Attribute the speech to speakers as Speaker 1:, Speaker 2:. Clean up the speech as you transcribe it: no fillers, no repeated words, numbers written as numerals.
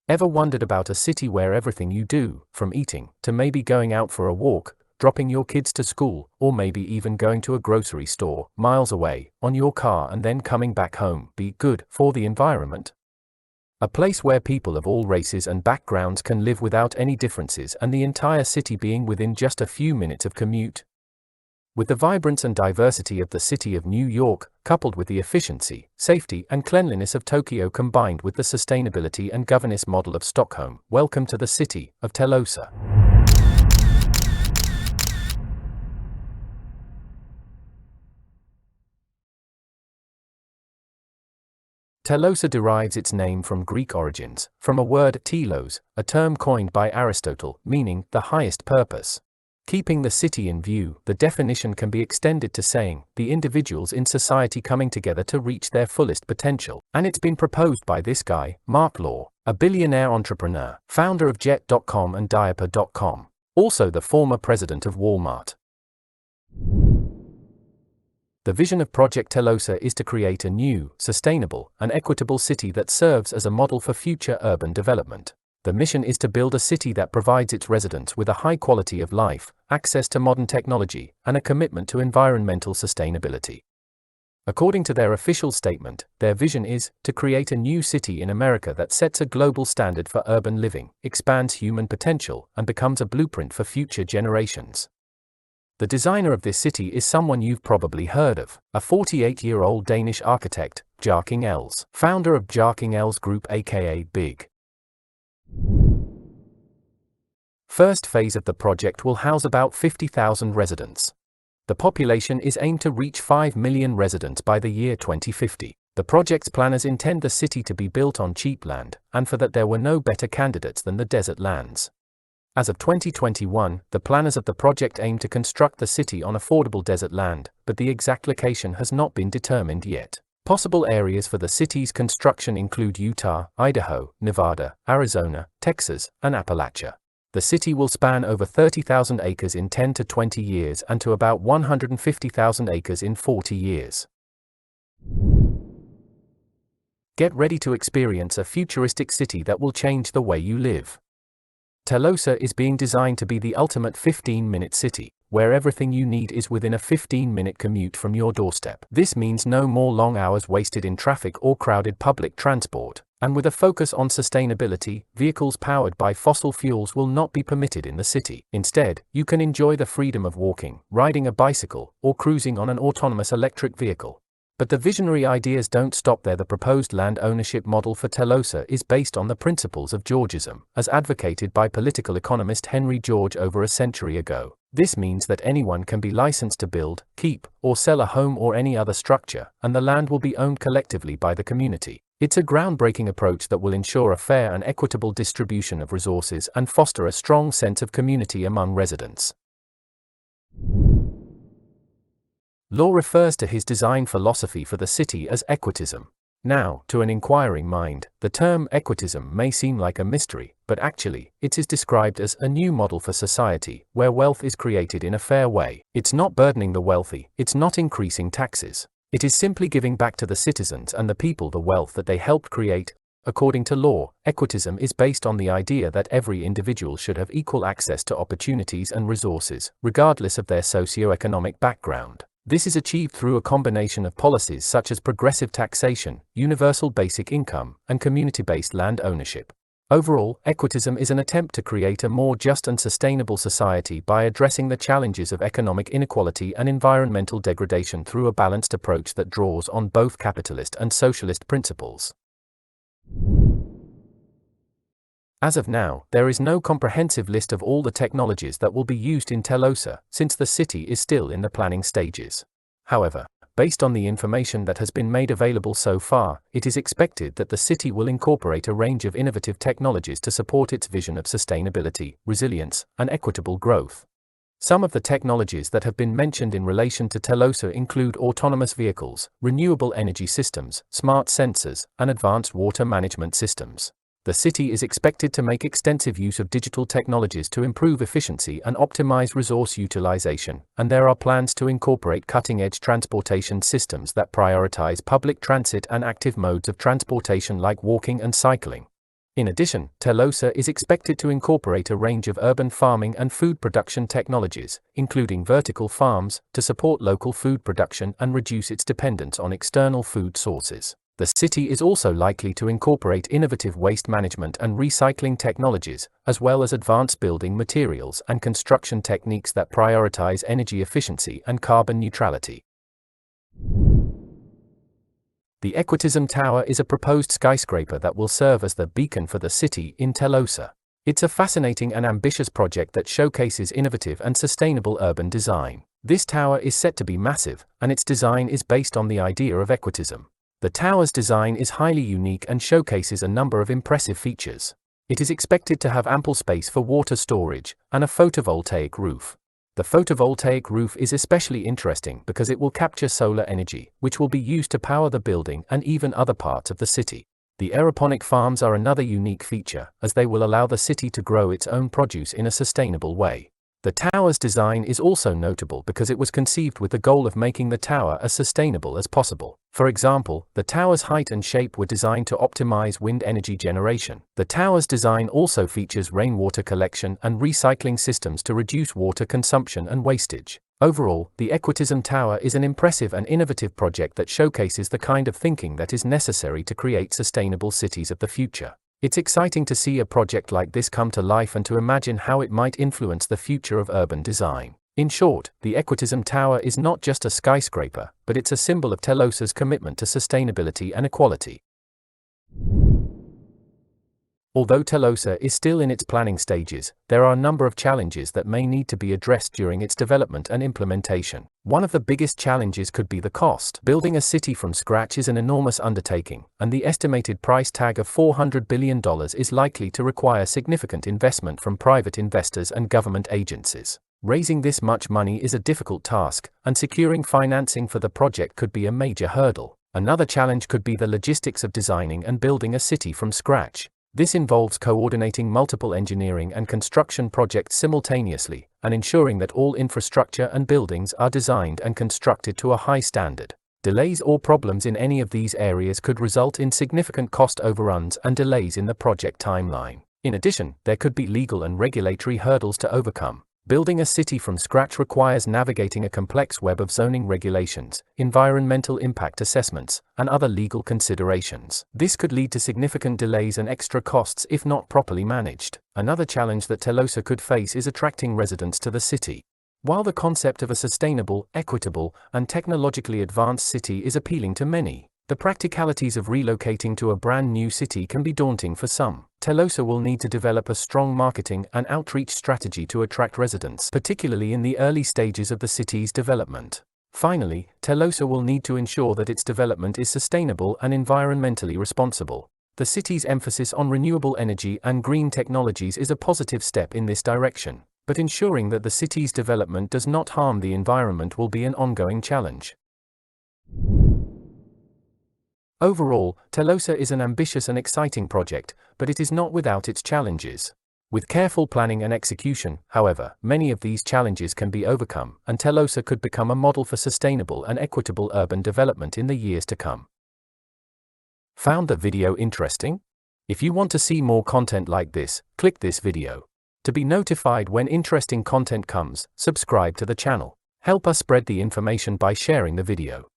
Speaker 1: Ever wondered about a city where everything you do, from eating, to maybe going out for a walk, dropping your kids to school, or maybe even going to a grocery store, miles away, on your car and then coming back home, be good for the environment? A place where people of all races and backgrounds can live without any differences and the entire city being within just a few minutes of commute. With the vibrance and diversity of the city of New York, coupled with the efficiency, safety and cleanliness of Tokyo combined with the sustainability and governance model of Stockholm, welcome to the city of Telosa. Telosa derives its name from Greek origins, from a word telos, a term coined by Aristotle, meaning the highest purpose. Keeping the city in view, the definition can be extended to saying, the individuals in society coming together to reach their fullest potential. And it's been proposed by this guy, Mark Law, a billionaire entrepreneur, founder of Jet.com and Diaper.com, also the former president of Walmart. The vision of Project Telosa is to create a new, sustainable, and equitable city that serves as a model for future urban development. The mission is to build a city that provides its residents with a high quality of life, access to modern technology, and a commitment to environmental sustainability. According to their official statement, their vision is to create a new city in America that sets a global standard for urban living, expands human potential, and becomes a blueprint for future generations. The designer of this city is someone you've probably heard of, a 48-year-old Danish architect, Joachim Els, founder of Joachim Els Group aka BIG. First phase of the project will house about 50,000 residents. The population is aimed to reach 5 million residents by the year 2050. The project's planners intend the city to be built on cheap land, and for that there were no better candidates than the desert lands. As of 2021, the planners of the project aim to construct the city on affordable desert land, but the exact location has not been determined yet. Possible areas for the city's construction include Utah, Idaho, Nevada, Arizona, Texas, and Appalachia. The city will span over 30,000 acres in 10 to 20 years and to about 150,000 acres in 40 years. Get ready to experience a futuristic city that will change the way you live. Telosa is being designed to be the ultimate 15-minute city, where everything you need is within a 15-minute commute from your doorstep. This means no more long hours wasted in traffic or crowded public transport, and with a focus on sustainability, vehicles powered by fossil fuels will not be permitted in the city. Instead, you can enjoy the freedom of walking, riding a bicycle, or cruising on an autonomous electric vehicle. But the visionary ideas don't stop there. The proposed land ownership model for Telosa is based on the principles of Georgism, as advocated by political economist Henry George over a century ago. This means that anyone can be licensed to build, keep, or sell a home or any other structure, and the land will be owned collectively by the community. It's a groundbreaking approach that will ensure a fair and equitable distribution of resources and foster a strong sense of community among residents. Law refers to his design philosophy for the city as equitism. Now, to an inquiring mind, the term equitism may seem like a mystery, but actually, it is described as a new model for society, where wealth is created in a fair way. It's not burdening the wealthy, it's not increasing taxes. It is simply giving back to the citizens and the people the wealth that they helped create. According to Law, equitism is based on the idea that every individual should have equal access to opportunities and resources, regardless of their socio-economic background. This is achieved through a combination of policies such as progressive taxation, universal basic income, and community-based land ownership. Overall, equitism is an attempt to create a more just and sustainable society by addressing the challenges of economic inequality and environmental degradation through a balanced approach that draws on both capitalist and socialist principles. As of now, there is no comprehensive list of all the technologies that will be used in Telosa, since the city is still in the planning stages. However, based on the information that has been made available so far, it is expected that the city will incorporate a range of innovative technologies to support its vision of sustainability, resilience, and equitable growth. Some of the technologies that have been mentioned in relation to Telosa include autonomous vehicles, renewable energy systems, smart sensors, and advanced water management systems. The city is expected to make extensive use of digital technologies to improve efficiency and optimize resource utilization, and there are plans to incorporate cutting-edge transportation systems that prioritize public transit and active modes of transportation like walking and cycling. In addition, Telosa is expected to incorporate a range of urban farming and food production technologies, including vertical farms, to support local food production and reduce its dependence on external food sources. The city is also likely to incorporate innovative waste management and recycling technologies, as well as advanced building materials and construction techniques that prioritize energy efficiency and carbon neutrality. The Equitism Tower is a proposed skyscraper that will serve as the beacon for the city in Telosa. It's a fascinating and ambitious project that showcases innovative and sustainable urban design. This tower is set to be massive, and its design is based on the idea of equitism. The tower's design is highly unique and showcases a number of impressive features. It is expected to have ample space for water storage and a photovoltaic roof. The photovoltaic roof is especially interesting because it will capture solar energy, which will be used to power the building and even other parts of the city. The aeroponic farms are another unique feature, as they will allow the city to grow its own produce in a sustainable way. The tower's design is also notable because it was conceived with the goal of making the tower as sustainable as possible. For example, the tower's height and shape were designed to optimize wind energy generation. The tower's design also features rainwater collection and recycling systems to reduce water consumption and wastage. Overall, the Equitism Tower is an impressive and innovative project that showcases the kind of thinking that is necessary to create sustainable cities of the future. It's exciting to see a project like this come to life and to imagine how it might influence the future of urban design. In short, the Equitism Tower is not just a skyscraper, but it's a symbol of Telosa's commitment to sustainability and equality. Although Telosa is still in its planning stages, there are a number of challenges that may need to be addressed during its development and implementation. One of the biggest challenges could be the cost. Building a city from scratch is an enormous undertaking, and the estimated price tag of $400 billion is likely to require significant investment from private investors and government agencies. Raising this much money is a difficult task, and securing financing for the project could be a major hurdle. Another challenge could be the logistics of designing and building a city from scratch. This involves coordinating multiple engineering and construction projects simultaneously, and ensuring that all infrastructure and buildings are designed and constructed to a high standard. Delays or problems in any of these areas could result in significant cost overruns and delays in the project timeline. In addition, there could be legal and regulatory hurdles to overcome. Building a city from scratch requires navigating a complex web of zoning regulations, environmental impact assessments, and other legal considerations. This could lead to significant delays and extra costs if not properly managed. Another challenge that Telosa could face is attracting residents to the city. While the concept of a sustainable, equitable, and technologically advanced city is appealing to many, the practicalities of relocating to a brand new city can be daunting for some. Telosa will need to develop a strong marketing and outreach strategy to attract residents, particularly in the early stages of the city's development. Finally, Telosa will need to ensure that its development is sustainable and environmentally responsible. The city's emphasis on renewable energy and green technologies is a positive step in this direction, but ensuring that the city's development does not harm the environment will be an ongoing challenge. Overall, Telosa is an ambitious and exciting project, but it is not without its challenges. With careful planning and execution, however, many of these challenges can be overcome, and Telosa could become a model for sustainable and equitable urban development in the years to come. Found the video interesting? If you want to see more content like this, click this video. To be notified when interesting content comes, subscribe to the channel. Help us spread the information by sharing the video.